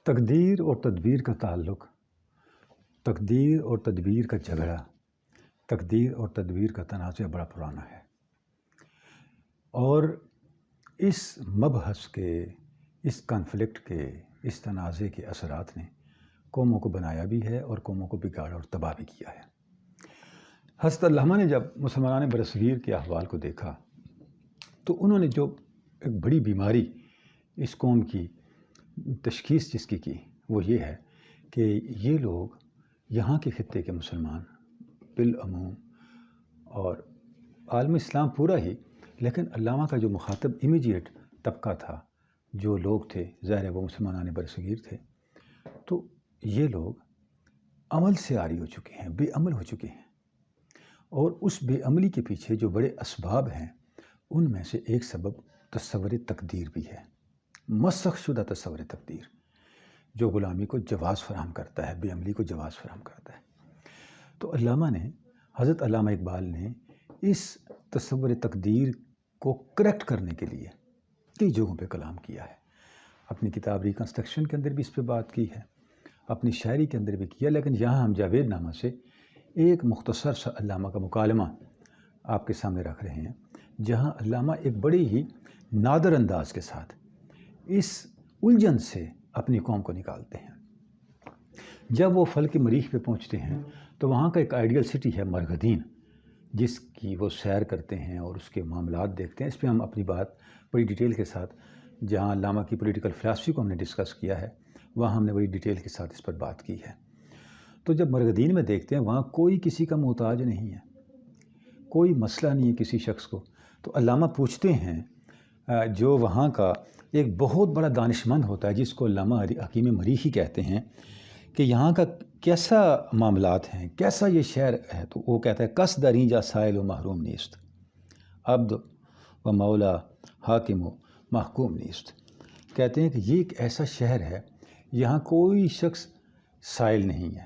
تقدیر اور تدبیر کا تعلق، تقدیر اور تدبیر کا جھگڑا، تقدیر اور تدبیر کا تنازع بڑا پرانا ہے، اور اس مبحث کے، اس کانفلکٹ کے، اس تنازع کے اثرات نے قوموں کو بنایا بھی ہے اور قوموں کو بگاڑا اور تباہ بھی کیا ہے۔ حضرت علامہ نے جب مسلمان برصغیر کے احوال کو دیکھا تو انہوں نے جو ایک بڑی بیماری اس قوم کی تشخیص جس کی وہ یہ ہے کہ یہ لوگ یہاں کے خطے کے مسلمان بالعموم اور عالم اسلام پورا ہی، لیکن علامہ کا جو مخاطب امیجیٹ طبقہ تھا، جو لوگ تھے، ظاہر وہ مسلمان برصغیر تھے، تو یہ لوگ عمل سے عاری ہو چکے ہیں، بے عمل ہو چکے ہیں، اور اس بے عملی کے پیچھے جو بڑے اسباب ہیں ان میں سے ایک سبب تصور تقدیر بھی ہے، مسخ شدہ تصور تقدیر، جو غلامی کو جواز فراہم کرتا ہے، بے عملی کو جواز فراہم کرتا ہے۔ تو علامہ نے، حضرت علامہ اقبال نے اس تصور تقدیر کو کریکٹ کرنے کے لیے کئی جگہوں پہ کلام کیا ہے۔ اپنی کتاب ریکنسٹرکشن کے اندر بھی اس پہ بات کی ہے، اپنی شاعری کے اندر بھی کیا، لیکن یہاں ہم جاوید نامہ سے ایک مختصر سا علامہ کا مکالمہ آپ کے سامنے رکھ رہے ہیں، جہاں علامہ ایک بڑے ہی نادر انداز کے ساتھ اس الجھن سے اپنی قوم کو نکالتے ہیں۔ جب وہ فلک مریخ پہ پہنچتے ہیں تو وہاں کا ایک آئیڈیل سٹی ہے مرغدین، جس کی وہ سیر کرتے ہیں اور اس کے معاملات دیکھتے ہیں۔ اس پہ ہم اپنی بات بڑی ڈیٹیل کے ساتھ، جہاں علامہ کی پولیٹیکل فلسفی کو ہم نے ڈسکس کیا ہے، وہاں ہم نے بڑی ڈیٹیل کے ساتھ اس پر بات کی ہے۔ تو جب مرغدین میں دیکھتے ہیں وہاں کوئی کسی کا محتاج نہیں ہے، کوئی مسئلہ نہیں ہے کسی شخص کو، تو علامہ پوچھتے ہیں، جو وہاں کا ایک بہت بڑا دانشمند ہوتا ہے جس کو علامہ حکیم مریخی کہتے ہیں، کہ یہاں کا کیسا معاملات ہیں، کیسا یہ شہر ہے؟ تو وہ کہتا ہے کس دریں جا سائل و محروم نیست، عبد و مولا حاکم و محکوم نیست۔ کہتے ہیں کہ یہ ایک ایسا شہر ہے، یہاں کوئی شخص سائل نہیں ہے،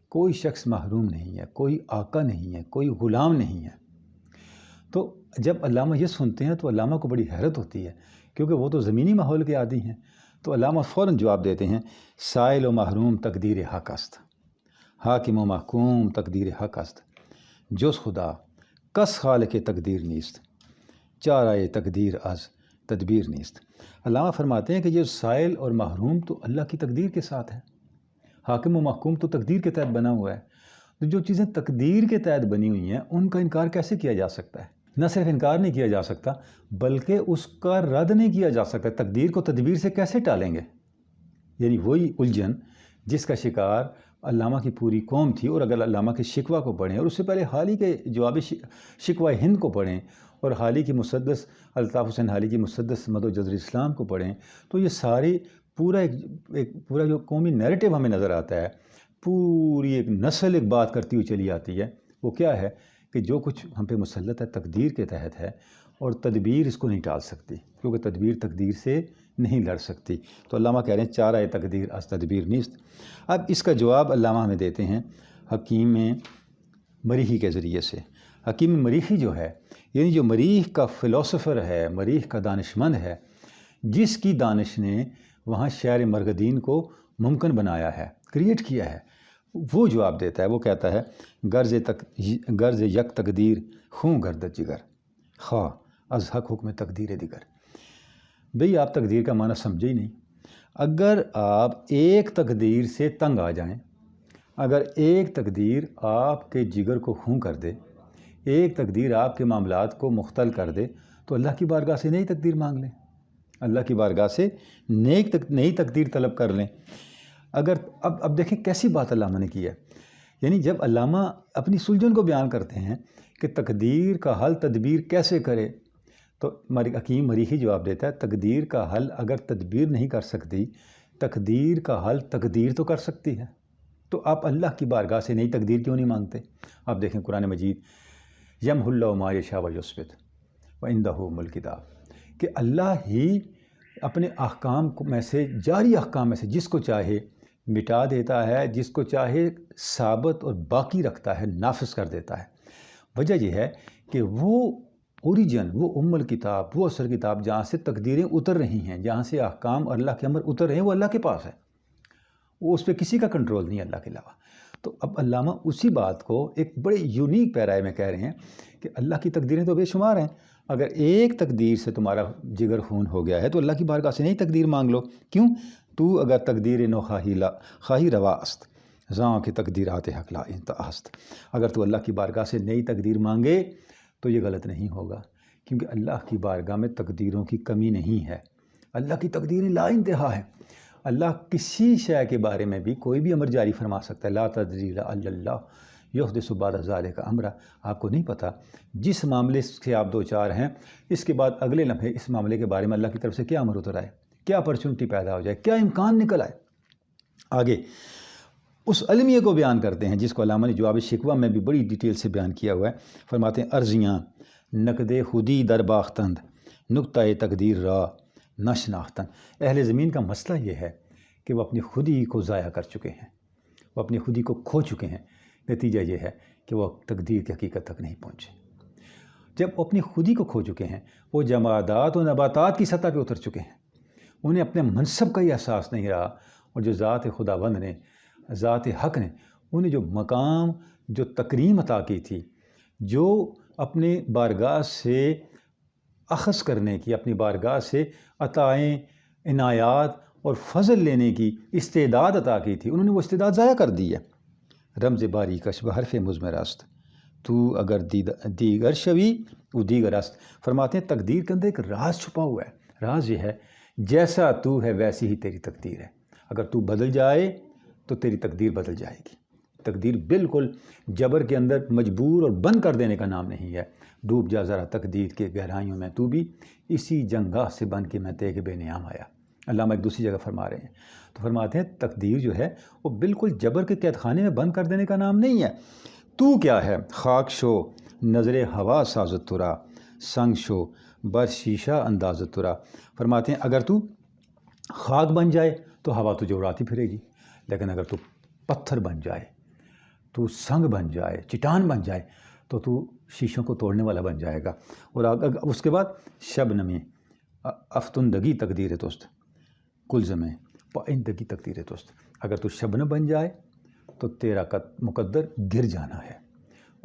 کوئی شخص محروم نہیں ہے، کوئی آقا نہیں ہے، کوئی غلام نہیں ہے۔ تو جب علامہ یہ سنتے ہیں تو علامہ کو بڑی حیرت ہوتی ہے، کیونکہ وہ تو زمینی ماحول کے عادی ہیں۔ تو علامہ فوراً جواب دیتے ہیں، سائل و محروم تقدیر حق است، حاکم و محکوم تقدیر حق است، جز خدا کس خالق تقدیر نیست، چارہ تقدیر از تدبیر نیست۔ علامہ فرماتے ہیں کہ یہ سائل اور محروم تو اللہ کی تقدیر کے ساتھ ہے، حاکم و محکوم تو تقدیر کے تحت بنا ہوا ہے۔ تو جو چیزیں تقدیر کے تحت بنی ہوئی ہیں ان کا انکار کیسے کیا جا سکتا ہے؟ نہ صرف انکار نہیں کیا جا سکتا بلکہ اس کا رد نہیں کیا جا سکتا۔ تقدیر کو تدبیر سے کیسے ٹالیں گے؟ یعنی وہی الجھن جس کا شکار علامہ کی پوری قوم تھی، اور اگر علامہ کے شکوہ کو پڑھیں اور اس سے پہلے حالی کے جواب شکوہ ہند کو پڑھیں اور حالی کی مسدس الطاف حسین حالی کی مسدس مد و جزر اسلام کو پڑھیں، تو یہ ساری پورا جو قومی نیریٹو ہمیں نظر آتا ہے، پوری ایک نسل ایک بات کرتی ہوئی چلی آتی ہے۔ وہ کیا ہے کہ جو کچھ ہم پہ مسلط ہے تقدیر کے تحت ہے، اور تدبیر اس کو نہیں ٹال سکتی، کیونکہ تدبیر تقدیر سے نہیں لڑ سکتی۔ تو علامہ کہہ رہے ہیں چارہ تقدیر از تدبیر نیست۔ اب اس کا جواب علامہ ہمیں دیتے ہیں حکیم مریخی کے ذریعے سے۔ حکیم مریخی جو ہے، یعنی جو مریخ کا فلسفر ہے، مریخ کا دانشمند ہے، جس کی دانش نے وہاں شہر مرغدین کو ممکن بنایا ہے، کریٹ کیا ہے، وہ جواب دیتا ہے۔ وہ کہتا ہے غرض یک تقدیر خوں گردد جگر، خواہ از حق حکم تقدیر دیگر۔ بھئی آپ تقدیر کا معنی سمجھے ہی نہیں۔ اگر آپ ایک تقدیر سے تنگ آ جائیں، اگر ایک تقدیر آپ کے جگر کو خوں کر دے، ایک تقدیر آپ کے معاملات کو مختل کر دے، تو اللہ کی بارگاہ سے نئی تقدیر مانگ لیں، اللہ کی بارگاہ سے نئی تقدیر طلب کر لیں۔ اگر اب دیکھیں کیسی بات علامہ نے کی ہے، یعنی جب علامہ اپنی سلجھن کو بیان کرتے ہیں کہ تقدیر کا حل تدبیر کیسے کرے، تو حکیم مریخی جواب دیتا ہے تقدیر کا حل اگر تدبیر نہیں کر سکتی، تقدیر کا حل تقدیر تو کر سکتی ہے، تو آپ اللہ کی بارگاہ سے نئی تقدیر کیوں نہیں مانگتے؟ آپ دیکھیں قرآن مجید، یمحو اللہ ما یشاء ویثبت وعندہ ام الکتاب، کہ اللہ ہی اپنے احکام میں سے، جاری احکام میں سے جس کو چاہے مٹا دیتا ہے، جس کو چاہے ثابت اور باقی رکھتا ہے، نافذ کر دیتا ہے۔ وجہ یہ ہے کہ وہ اوریجن، وہ ام الکتاب، وہ اصل کتاب جہاں سے تقدیریں اتر رہی ہیں، جہاں سے احکام اور اللہ کے امر اتر رہے ہیں، وہ اللہ کے پاس ہے۔ وہ اس پہ کسی کا کنٹرول نہیں اللہ کے علاوہ۔ تو اب علامہ اسی بات کو ایک بڑے یونیک پیرائے میں کہہ رہے ہیں کہ اللہ کی تقدیریں تو بے شمار ہیں، اگر ایک تقدیر سے تمہارا جگر خون ہو گیا ہے تو اللہ کی بارگاہ سے نہیں تقدیر مانگ لو۔ کیوں؟ تو اگر تقدیر نو خواہی روا است زاں کی تقدیرات حق لا انتہا است، اگر تو اللہ کی بارگاہ سے نئی تقدیر مانگے تو یہ غلط نہیں ہوگا، کیونکہ اللہ کی بارگاہ میں تقدیروں کی کمی نہیں ہے، اللہ کی تقدیریں لا انتہا ہے۔ اللہ کسی شے کے بارے میں بھی کوئی بھی امر جاری فرما سکتا ہے، لا تدری الا اللہ یحدث بعد ذلک امرا، آپ کو نہیں پتہ جس معاملے سے آپ دو چار ہیں اس کے بعد اگلے لمحے اس معاملے کے بارے میں اللہ کی طرف سے کیا امر اتر آئے، کیا اپرچونٹی پیدا ہو جائے، کیا امکان نکل آئے۔ آگے اس علمیہ کو بیان کرتے ہیں جس کو علامہ نے جواب شکوہ میں بھی بڑی ڈیٹیل سے بیان کیا ہوا ہے، فرماتے ہیں عرضیاں نقد خودی در باختند نقطۂ تقدیر را نشناختن، اہل زمین کا مسئلہ یہ ہے کہ وہ اپنی خودی کو ضائع کر چکے ہیں، وہ اپنی خودی کو کھو چکے ہیں، نتیجہ یہ ہے کہ وہ تقدیر کی حقیقت تک نہیں پہنچے۔ جب وہ اپنی خودی کو کھو چکے ہیں وہ جمادات و نباتات کی سطح پہ اتر چکے ہیں، انہیں اپنے منصب کا ہی احساس نہیں رہا، اور جو ذات خداوند نے، ذات حق نے انہیں جو مقام، جو تکریم عطا کی تھی، جو اپنے بارگاہ سے اخذ کرنے کی، اپنی بارگاہ سے عطائیں، عنایات اور فضل لینے کی استعداد عطا کی تھی، انہوں نے وہ استعداد ضائع کر دی ہے۔ رمز باری کشب حرف مضمر است تو اگر دیگر شوی وہ دیگر است، فرماتے ہیں تقدیر کے اندر ایک راز چھپا ہوا ہے، راز یہ ہے جیسا تو ہے ویسی ہی تیری تقدیر ہے، اگر تو بدل جائے تو تیری تقدیر بدل جائے گی۔ تقدیر بالکل جبر کے اندر مجبور اور بند کر دینے کا نام نہیں ہے، ڈوب جا ذرا تقدیر کے گہرائیوں میں تو بھی، اسی جنگاہ سے بن کے میں تیغ بے نیام آیا۔ علامہ ایک دوسری جگہ فرما رہے ہیں، تو فرماتے ہیں تقدیر جو ہے وہ بالکل جبر کے قید خانے میں بند کر دینے کا نام نہیں ہے۔ تو کیا ہے خاک شو نظر ہوا سازت ترا سنگ شو بر شیشہ اندازت ترا، فرماتے ہیں اگر تو خاک بن جائے تو ہوا تجھے اڑاتی پھرے گی، لیکن اگر تو پتھر بن جائے، تو سنگ بن جائے، چٹان بن جائے تو تو شیشوں کو توڑنے والا بن جائے گا۔ اور اس کے بعد شبنمی افتندگی تقدیر توست کلزم پائندگی تقدیر توست، اگر تو شبنم بن جائے تو تیرا مقدر گر جانا ہے،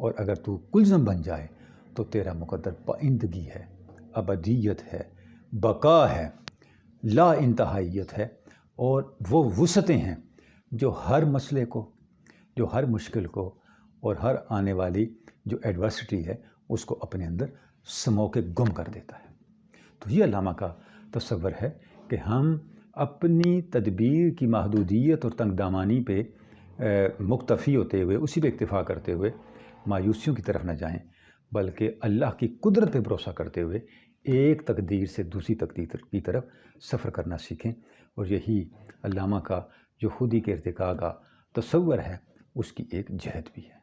اور اگر تو کلزم بن جائے تو تیرا مقدر پائندگی ہے، ابدیت ہے، بقا ہے، لا انتہائیت ہے، اور وہ وسعتیں ہیں جو ہر مسئلے کو، جو ہر مشکل کو اور ہر آنے والی جو ایڈورسٹی ہے اس کو اپنے اندر سمو کے گم کر دیتا ہے۔ تو یہ علامہ کا تصور ہے کہ ہم اپنی تدبیر کی محدودیت اور تنگ دامانی پہ مکتفی ہوتے ہوئے، اسی پہ اکتفا کرتے ہوئے مایوسیوں کی طرف نہ جائیں، بلکہ اللہ کی قدرت پہ بھروسہ کرتے ہوئے ایک تقدیر سے دوسری تقدیر کی طرف سفر کرنا سیکھیں، اور یہی علامہ کا جو خودی کے ارتقاء کا تصور ہے اس کی ایک جہت بھی ہے۔